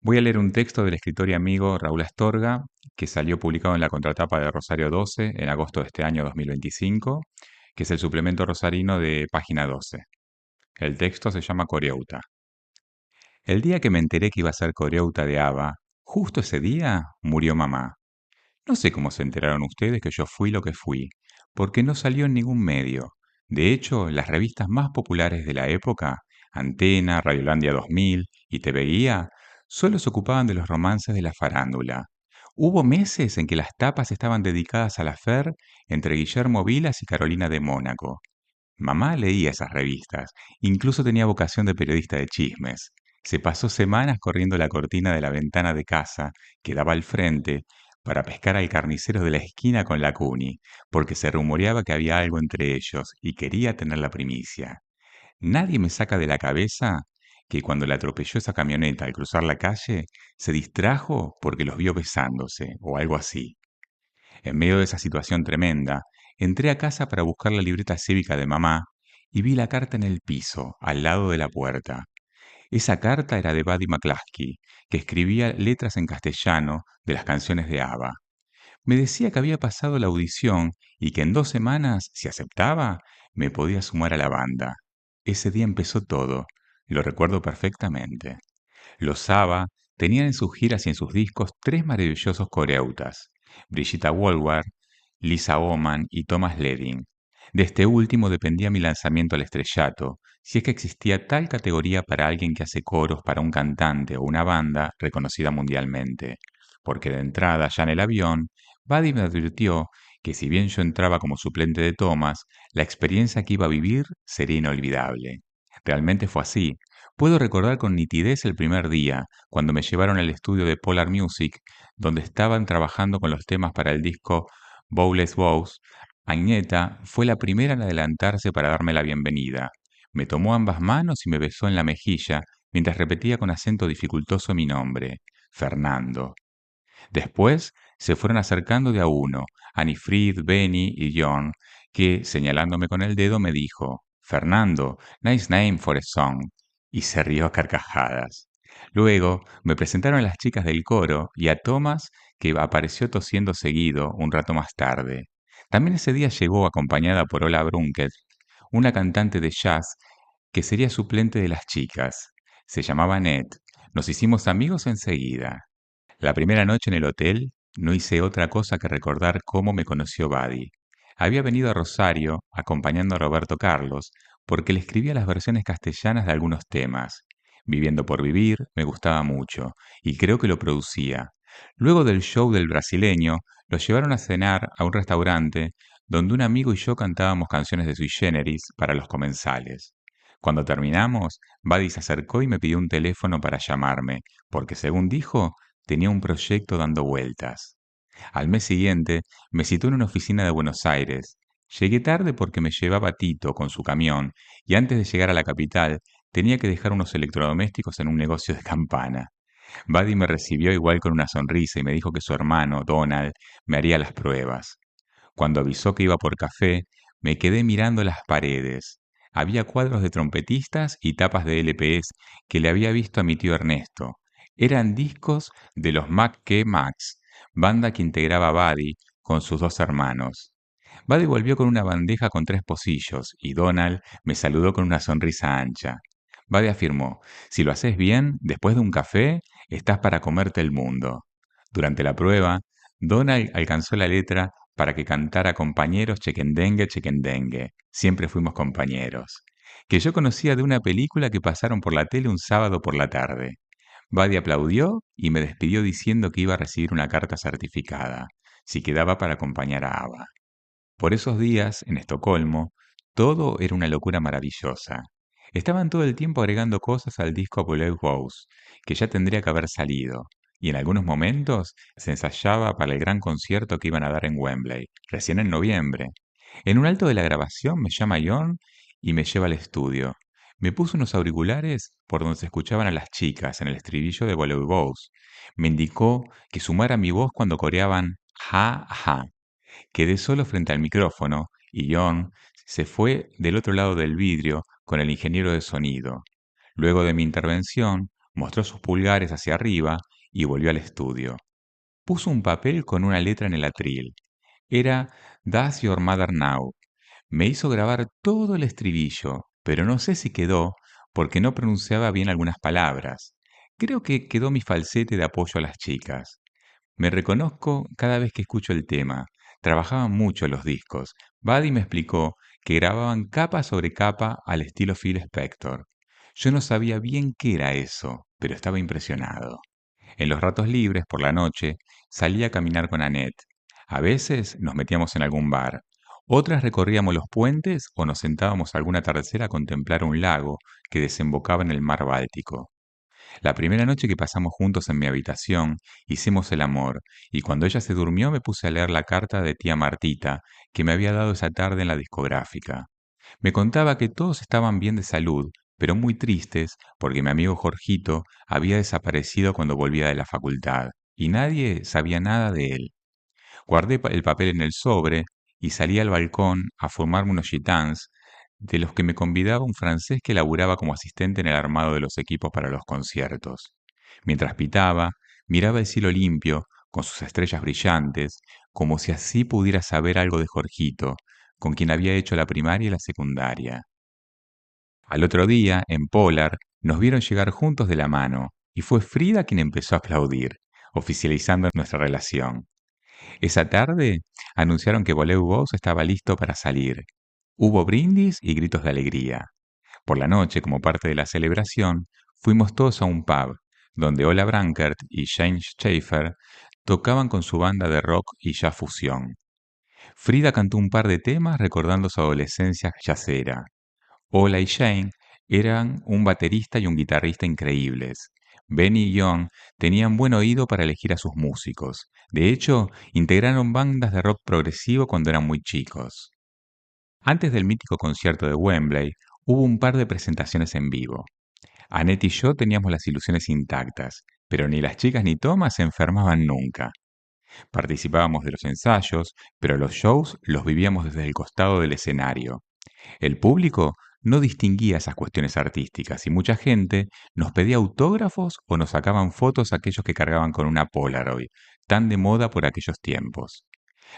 Voy a leer un texto del escritor y amigo Raúl Astorga, que salió publicado en la contratapa de Rosario 12 en agosto de este año 2025, que es el suplemento rosarino de Página 12. El texto se llama Coreuta. El día que me enteré que iba a ser coreuta de ABBA, justo ese día murió mamá. No sé cómo se enteraron ustedes que yo fui lo que fui, porque no salió en ningún medio. De hecho, las revistas más populares de la época, Antena, Radiolandia 2000 y TV Guía, solo se ocupaban de los romances de la farándula. Hubo meses en que las tapas estaban dedicadas a la Fer entre Guillermo Vilas y Carolina de Mónaco. Mamá leía esas revistas, incluso tenía vocación de periodista de chismes. Se pasó semanas corriendo la cortina de la ventana de casa, que daba al frente, para pescar al carnicero de la esquina con la cuni, porque se rumoreaba que había algo entre ellos y quería tener la primicia. Nadie me saca de la cabeza que cuando le atropelló esa camioneta al cruzar la calle, se distrajo porque los vio besándose, o algo así. En medio de esa situación tremenda, entré a casa para buscar la libreta cívica de mamá y vi la carta en el piso, al lado de la puerta. Esa carta era de Buddy McCluskey, que escribía letras en castellano de las canciones de ABBA. Me decía que había pasado la audición y que en 2 semanas, si aceptaba, me podía sumar a la banda. Ese día empezó todo, lo recuerdo perfectamente. Los ABBA tenían en sus giras y en sus discos tres maravillosos coreutas, Brigitta Woolworth, Lisa Oman y Thomas Leding. De este último dependía mi lanzamiento al estrellato, si es que existía tal categoría para alguien que hace coros para un cantante o una banda reconocida mundialmente. Porque de entrada, ya en el avión, Buddy me advirtió que si bien yo entraba como suplente de Thomas, la experiencia que iba a vivir sería inolvidable. Realmente fue así. Puedo recordar con nitidez el primer día, cuando me llevaron al estudio de Polar Music, donde estaban trabajando con los temas para el disco Bowles Bows. Agneta fue la primera en adelantarse para darme la bienvenida. Me tomó ambas manos y me besó en la mejilla, mientras repetía con acento dificultoso mi nombre, Fernando. Después se fueron acercando de a uno, Anifrid, Benny y John, que, señalándome con el dedo, me dijo, Fernando, nice name for a song, y se rió a carcajadas. Luego me presentaron a las chicas del coro y a Thomas, que apareció tosiendo seguido un rato más tarde. También ese día llegó acompañada por Ola Brunkett, una cantante de jazz que sería suplente de las chicas. Se llamaba Ned. Nos hicimos amigos enseguida. La primera noche en el hotel no hice otra cosa que recordar cómo me conoció Buddy. Había venido a Rosario acompañando a Roberto Carlos porque le escribía las versiones castellanas de algunos temas. Viviendo por vivir me gustaba mucho y creo que lo producía. Luego del show del brasileño, lo llevaron a cenar a un restaurante donde un amigo y yo cantábamos canciones de Sui Generis para los comensales. Cuando terminamos, Buddy se acercó y me pidió un teléfono para llamarme, porque según dijo, tenía un proyecto dando vueltas. Al mes siguiente me citó en una oficina de Buenos Aires. Llegué tarde porque me llevaba Tito con su camión y antes de llegar a la capital tenía que dejar unos electrodomésticos en un negocio de campana. Buddy me recibió igual con una sonrisa y me dijo que su hermano, Donald, me haría las pruebas. Cuando avisó que iba por café, me quedé mirando las paredes. Había cuadros de trompetistas y tapas de LPs que le había visto a mi tío Ernesto. Eran discos de los Mac K Max, banda que integraba Buddy con sus dos hermanos. Buddy volvió con una bandeja con 3 pocillos y Donald me saludó con una sonrisa ancha. Buddy afirmó, si lo haces bien, después de un café, estás para comerte el mundo. Durante la prueba, Donald alcanzó la letra para que cantara compañeros chequendengue, chequendengue. Siempre fuimos compañeros. Que yo conocía de una película que pasaron por la tele un sábado por la tarde. Buddy aplaudió y me despidió diciendo que iba a recibir una carta certificada, si quedaba para acompañar a Ava. Por esos días, en Estocolmo, todo era una locura maravillosa. Estaban todo el tiempo agregando cosas al disco Apollo Rose, que ya tendría que haber salido, y en algunos momentos se ensayaba para el gran concierto que iban a dar en Wembley, recién en noviembre. En un alto de la grabación me llama John y me lleva al estudio. Me puso unos auriculares por donde se escuchaban a las chicas en el estribillo de Bollywood Rose. Me indicó que sumara mi voz cuando coreaban ja, ja. Quedé solo frente al micrófono y John se fue del otro lado del vidrio con el ingeniero de sonido. Luego de mi intervención, Mostró sus pulgares hacia arriba y volvió al estudio. Puso un papel con una letra en el atril. Era Does Your Mother Know. Me hizo grabar todo el estribillo, pero no sé si quedó porque no pronunciaba bien algunas palabras. Creo que quedó mi falsete de apoyo a las chicas. Me reconozco cada vez que escucho el tema. Trabajaban mucho los discos. Buddy me explicó que grababan capa sobre capa al estilo Phil Spector. Yo no sabía bien qué era eso, pero estaba impresionado. En los ratos libres, por la noche, salía a caminar con Annette. A veces nos metíamos en algún bar. Otras recorríamos los puentes o nos sentábamos algún atardecer a contemplar un lago que desembocaba en el mar Báltico. La primera noche que pasamos juntos en mi habitación, hicimos el amor, y cuando ella se durmió me puse a leer la carta de tía Martita que me había dado esa tarde en la discográfica. Me contaba que todos estaban bien de salud, pero muy tristes porque mi amigo Jorgito había desaparecido cuando volvía de la facultad, y nadie sabía nada de él. Guardé el papel en el sobre y salí al balcón a formarme unos gitans de los que me convidaba un francés que laburaba como asistente en el armado de los equipos para los conciertos. Mientras pitaba, miraba el cielo limpio, con sus estrellas brillantes, como si así pudiera saber algo de Jorgito, con quien había hecho la primaria y la secundaria. Al otro día, en Polar, nos vieron llegar juntos de la mano, y fue Frida quien empezó a aplaudir, oficializando nuestra relación. Esa tarde anunciaron que Voleu Vos estaba listo para salir. Hubo brindis y gritos de alegría. Por la noche, como parte de la celebración, fuimos todos a un pub, donde Ola Brankert y James Schaefer tocaban con su banda de rock y jazz fusión. Frida cantó un par de temas recordando su adolescencia jazzera. Ola y Shane eran un baterista y un guitarrista increíbles. Benny y John tenían buen oído para elegir a sus músicos. De hecho, integraron bandas de rock progresivo cuando eran muy chicos. Antes del mítico concierto de Wembley, hubo un par de presentaciones en vivo. Annette y yo teníamos las ilusiones intactas, pero ni las chicas ni Thomas se enfermaban nunca. Participábamos de los ensayos, pero los shows los vivíamos desde el costado del escenario. El público no distinguía esas cuestiones artísticas y mucha gente nos pedía autógrafos o nos sacaban fotos aquellos que cargaban con una Polaroid, tan de moda por aquellos tiempos.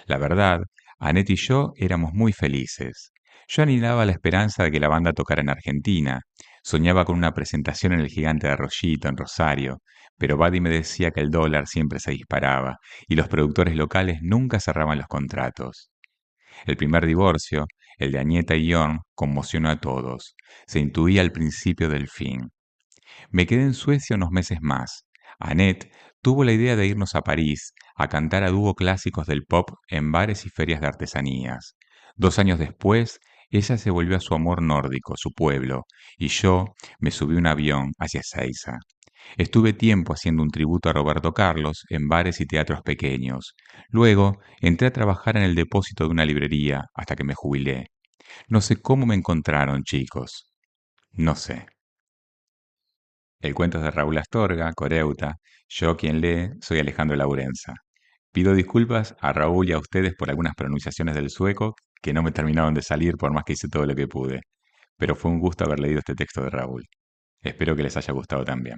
La verdad, Annette y yo éramos muy felices. Yo anhelaba la esperanza de que la banda tocara en Argentina, soñaba con una presentación en el Gigante de Arroyito, en Rosario, pero Buddy me decía que el dólar siempre se disparaba y los productores locales nunca cerraban los contratos. El primer divorcio, el de Agneta y John, conmocionó a todos. Se intuía el principio del fin. Me quedé en Suecia unos meses más. Annette tuvo la idea de irnos a París a cantar a dúo clásicos del pop en bares y ferias de artesanías. 2 años después, ella se volvió a su amor nórdico, su pueblo, y yo me subí a un avión hacia Seiza. Estuve tiempo haciendo un tributo a Roberto Carlos en bares y teatros pequeños. Luego entré a trabajar en el depósito de una librería hasta que me jubilé. No sé cómo me encontraron, chicos. No sé. El cuento es de Raúl Astorga, Coreuta. Yo quien lee soy Alejandro Laurenza. Pido disculpas a Raúl y a ustedes por algunas pronunciaciones del sueco que no me terminaron de salir por más que hice todo lo que pude. Pero fue un gusto haber leído este texto de Raúl. Espero que les haya gustado también.